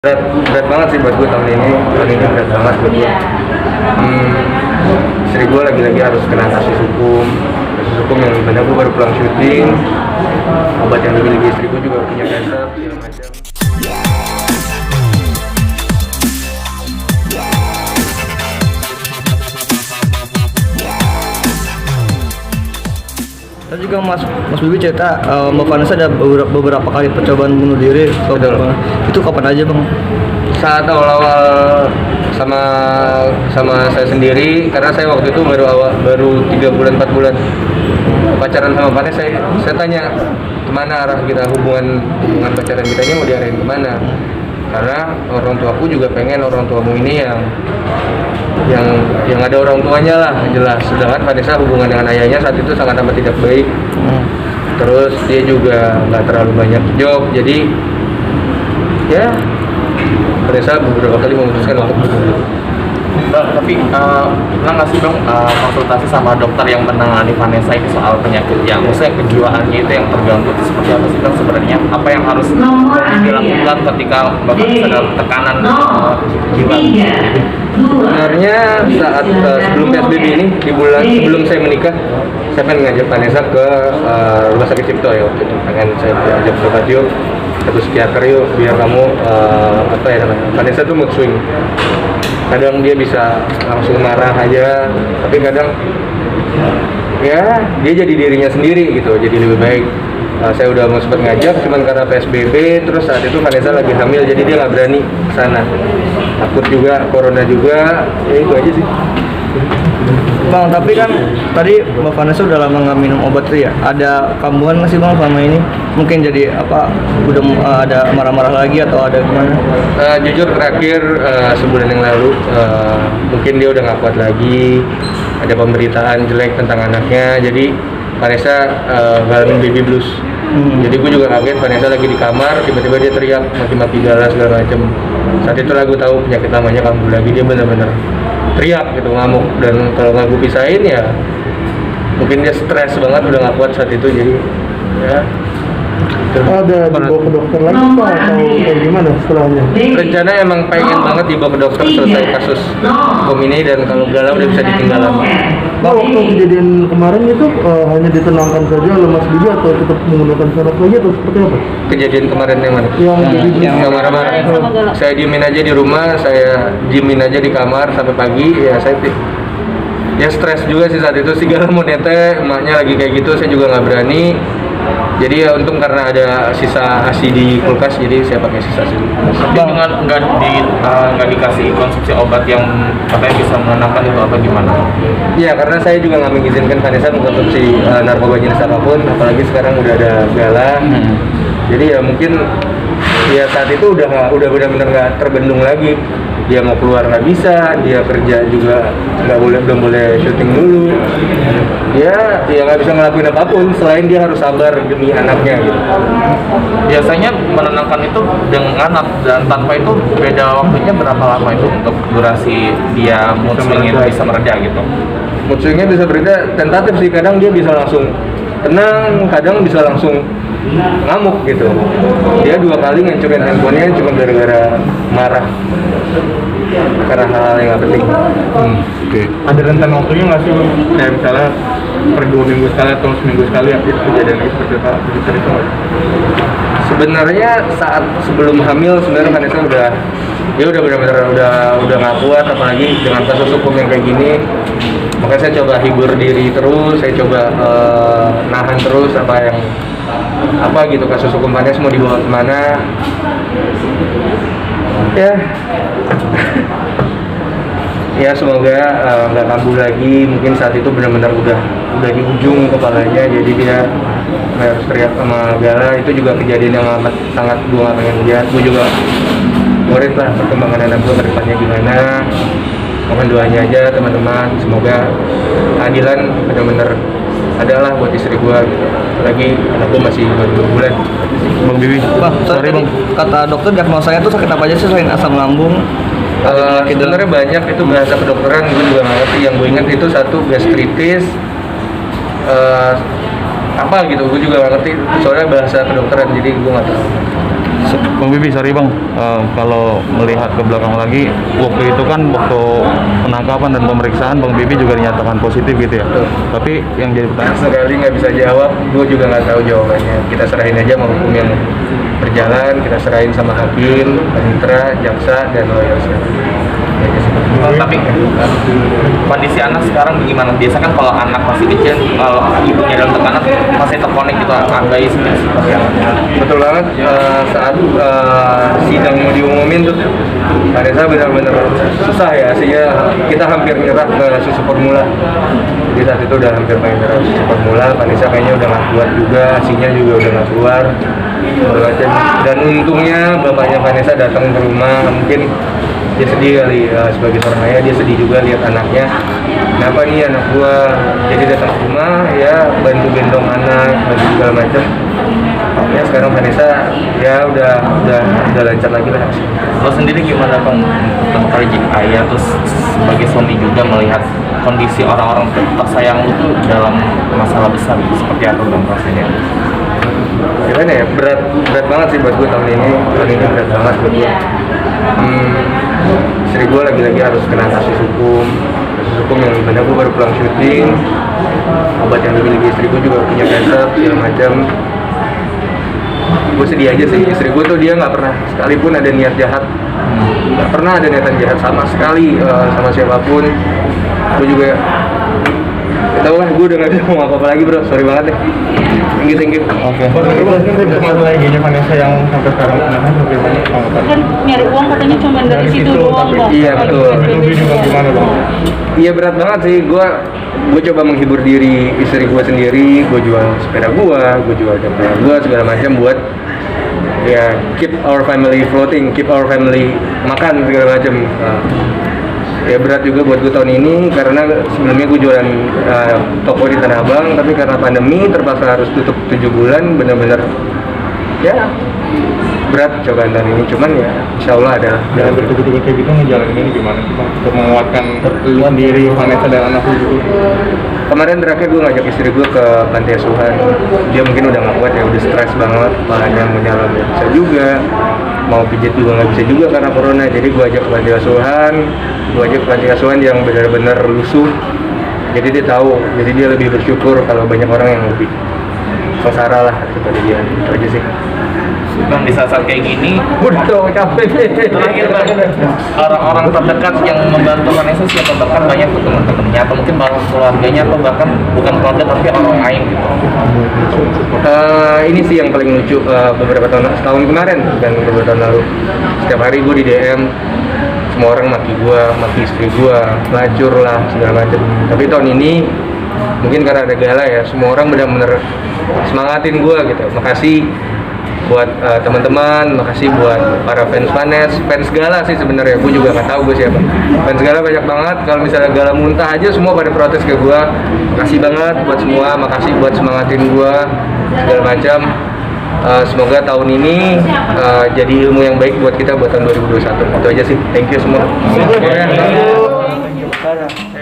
Berat banget sih buat gue tahun ini berat banget buat gue. Istri gue lagi-lagi harus kena kasus hukum yang dimana gue baru pulang syuting, obat yang dimiliki istri gue juga punya cancer segala macam. Tadi juga Mas Bibi cerita Mbak Vanessa ada beberapa kali percobaan bunuh diri. Itu kapan aja Bang? Saat awal-awal sama saya sendiri, karena saya waktu itu baru 3 bulan 4 bulan pacaran sama Vanessa. Saya tanya kemana arah kita hubungan pacaran kita ini mau diarahin kemana, karena orang tuaku juga pengen orang tuamu ini yang ada orang tuanya lah jelas. Sedangkan Vanessa hubungan dengan ayahnya saat itu sangat amat tidak baik. Terus dia juga nggak terlalu banyak job, jadi ya Vanessa beberapa kali memutuskan untuk bunuh. Bang, tapi pernah nggak sih Bang konsultasi sama dokter yang menangani Vanessa ini soal penyakit yang maksudnya kejiwaannya itu yang terganggu itu seperti apa sih Bang sebenarnya? Apa yang harus dilakukan ketika Mbak Vanessa dalam tekanan jiwa? Sebenarnya saat sebelum PSBB ini, di bulan sebelum saya menikah, saya pengen ngajak Vanessa ke rumah sakit Cipto ya waktu itu. Pengen saya ajak berobat yuk, ke psikiater yuk, biar kamu Vanessa tuh mood swing. Kadang dia bisa langsung marah aja, tapi kadang ya dia jadi dirinya sendiri gitu, jadi lebih baik. Saya udah mau sempat ngajak, cuman karena PSBB, terus saat itu Vanessa lagi hamil, jadi dia nggak berani kesana. Takut juga, corona juga, ya itu aja sih. Bang, tapi kan tadi Mbak Vanessa udah lama nggak minum obat tuh ya. Ada kambuhan nggak sih Bang selama ini? Mungkin jadi apa? Udah ada marah-marah lagi atau ada gimana? Jujur terakhir sebulan yang lalu, mungkin dia udah nggak kuat lagi. Ada pemberitaan jelek tentang anaknya, jadi Vanessa ngalamin baby blues. Jadi gue juga kaget, Vanessa lagi di kamar, tiba-tiba dia teriak, maki-maki galas segala macem. Saat itu gue tahu penyakit namanya kambuh lagi, dia benar-benar teriak gitu, ngamuk. Dan kalau nggak gue pisahin ya mungkin dia stres banget, udah nggak kuat saat itu, jadi ya. Ada dibawa ke dokter lagi Pak atau kayak gimana setelahnya? Rencana emang pengen banget dibawa ke dokter selesai kasus hukum ini, dan kalau galau udah bisa ditinggal lama. Pak, waktu kejadian kemarin itu hanya ditenangkan saja oleh Mas Bibi atau tetap menggunakan syarat lagi atau seperti apa? Kejadian kemarin yang mana? Yang marah-marah. Saya diemin aja di rumah, saya diemin aja di kamar sampai pagi. Ya saya ya stres juga sih saat itu. Segala mau nete, emaknya lagi kayak gitu, saya juga nggak berani. Jadi ya untung karena ada sisa ASI di kulkas, jadi saya pakai sisa ASI. Tapi dengan nggak dikasih konsumsi obat yang katanya bisa menenangkan itu apa gimana? Iya, karena saya juga nggak mengizinkan Vanessa mengkonsumsi narkoba jenis apapun, apalagi sekarang udah ada gala. Jadi ya mungkin ya saat itu udah benar-benar nggak terbendung lagi. Dia mau keluar nggak bisa, dia kerja juga belum boleh syuting dulu. Dia nggak bisa ngelakuin apapun selain dia harus sabar demi anaknya gitu. Biasanya menenangkan itu dengan dan tanpa itu beda waktunya berapa lama itu untuk durasi dia mood swing itu bisa mereda gitu? Mood swingnya bisa bereda tentatif sih, kadang dia bisa langsung tenang, kadang bisa langsung ngamuk gitu. Dia 2 kali ngancurin handphonenya cuma gara-gara marah karena hal-hal yang nggak penting. Oke. Ada rentan waktunya nggak sih, kayak misalnya per 2 minggu sekali atau seminggu sekali aktif kejadian itu seperti apa? Sebenarnya saat sebelum hamil sebenarnya Vanessa udah benar-benar udah nggak kuat, apalagi dengan kasus hukum yang kayak gini. Makanya saya coba hibur diri terus, saya coba nahan terus apa gitu kasus hukum Vanessa mau dibawa kemana. Ya ya semoga nggak kambuh lagi. Mungkin saat itu benar-benar udah di ujung kepalanya, jadi dia harus teriak sama Gala. Itu juga kejadian yang sangat gue nggak pengen lihat. Gue juga worried lah perkembangan anak gue ke depannya gimana. Mohon doanya aja teman-teman, semoga keadilan benar-benar adalah buat istri gue gitu. Lagi anak gue masih baru 2 bulan. Bang Bibi. Sorry Bang, kata dokter diagnosanya tuh sakit apa aja sih selain asam lambung? Sebenarnya banyak, itu bahasa kedokteran gue juga nggak ngerti. Yang gue ingat itu satu gastritis, apa gitu, gue juga nggak ngerti soalnya bahasa kedokteran, jadi gue nggak tahu. Bang Bibi, sorry Bang, kalau melihat ke belakang lagi, waktu itu kan waktu penangkapan dan pemeriksaan Bang Bibi juga dinyatakan positif gitu ya. Tapi yang jadi pertanyaan, Sekali nggak bisa jawab, gue juga nggak tahu jawabannya. Kita serahin aja sama hukum yang berjalan, kita serahin sama hakim, panitera, jaksa, dan lawyersnya. Bang, tapi kondisi anak sekarang gimana? Biasa kan kalau anak masih kecil, kalau ibunya dalam tekanan masih terkonek gitu, anggai seperti apa? Betul banget, saat sidang mau diumumin tuh Vanessa benar-benar susah ya, aslinya kita hampir nyerah ke susu formula. Jadi saat itu udah hampir pengen nyerah susu formula, Vanessa kayaknya udah nggak kuat juga, asinya juga udah nggak keluar. Dan untungnya bapaknya Vanessa datang ke rumah, mungkin dia sedih kali sebagai seorang ayah, dia sedih juga lihat anaknya. Kenapa nih anak gua? Jadi datang ke rumah, ya bantu gendong anak, bantu segala macam. Ya sekarang Vanessa ya udah lancar lagi lah. Lo sendiri gimana Bang? Pertama kali jadi ayah, terus sebagai suami juga melihat kondisi orang-orang tersayang lu tuh dalam masalah besar gitu. Seperti apa Bang rasanya? Gimana ya, berat banget sih buat gue tahun ini berat banget buat gue. Istri gue lagi-lagi harus kena kasus hukum yang dimana gue baru pulang syuting, obat yang dimiliki istri gue juga punya cancer segala macam. Gue sedih aja sih, istri gue tuh dia nggak pernah sekalipun ada niat jahat, nggak pernah ada niatan jahat sama sekali sama siapapun. Gue juga tau lah, gue udah nggak bisa ngomong apa-apa lagi bro, sorry banget deh. Thank you. oke. Masalah gini Vanessa yang sampai sekarang menahan bagaimana tanggapan? Kan nyari uang katanya cuma dari situ doang bang. Iya, betul. Lebih juga gimana Bang? Iya berat banget sih, gue coba menghibur diri istri gue sendiri, gue jual sepeda gue jual jam gue segala macam buat ya keep our family floating, keep our family makan segala macam. Ya berat juga buat gue tahun ini karena sebelumnya gue jualan toko di Tanah Abang, tapi karena pandemi terpaksa harus tutup 7 bulan, benar-benar ya berat cobaan tahun ini, cuman ya insya Allah ada. Dengan bertugas-tugas kayak gitu ngejalanin ini gimana sih Bang? Untuk menguatkan lu sendiri, Vanessa dan anak lu gitu. Kemarin terakhir gue ngajak istri gue ke panti asuhan, dia mungkin udah gak kuat ya, udah stres banget, bahannya mau nyala nggak bisa juga, mau pijat juga nggak bisa juga karena corona. Jadi gue ajak ke panti asuhan yang benar-benar lusuh, jadi dia tahu, jadi dia lebih bersyukur kalau banyak orang yang lebih sengsara lah daripada dia. Itu aja sih. Bang, di saat-saat kayak gini, Udah dong, capek nih. terakhir Bang, orang-orang terdekat yang membantu Vanessa siapa? Bahkan banyak tuh teman-temannya, atau mungkin bahkan keluarganya, atau bahkan bukan keluarga tapi orang lain gitu. Ini sih yang paling lucu, beberapa tahun kemarin dan beberapa tahun lalu, setiap hari gue di DM, semua orang maki gue, maki istri gue, pelacur lah segala macam. Tapi tahun ini mungkin karena ada gala ya, semua orang benar-benar semangatin gue gitu. Makasih buat teman-teman, makasih buat para fans Gala sih sebenarnya. Gue juga nggak tahu gue siapa. Fans Gala banyak banget. Kalau misalnya Gala muntah aja semua pada protes ke gue. Makasih banget buat semua, makasih buat semangatin gue segala macam. Semoga tahun ini jadi ilmu yang baik buat kita buat tahun 2021. Itu aja sih. Thank you semua. Thank you.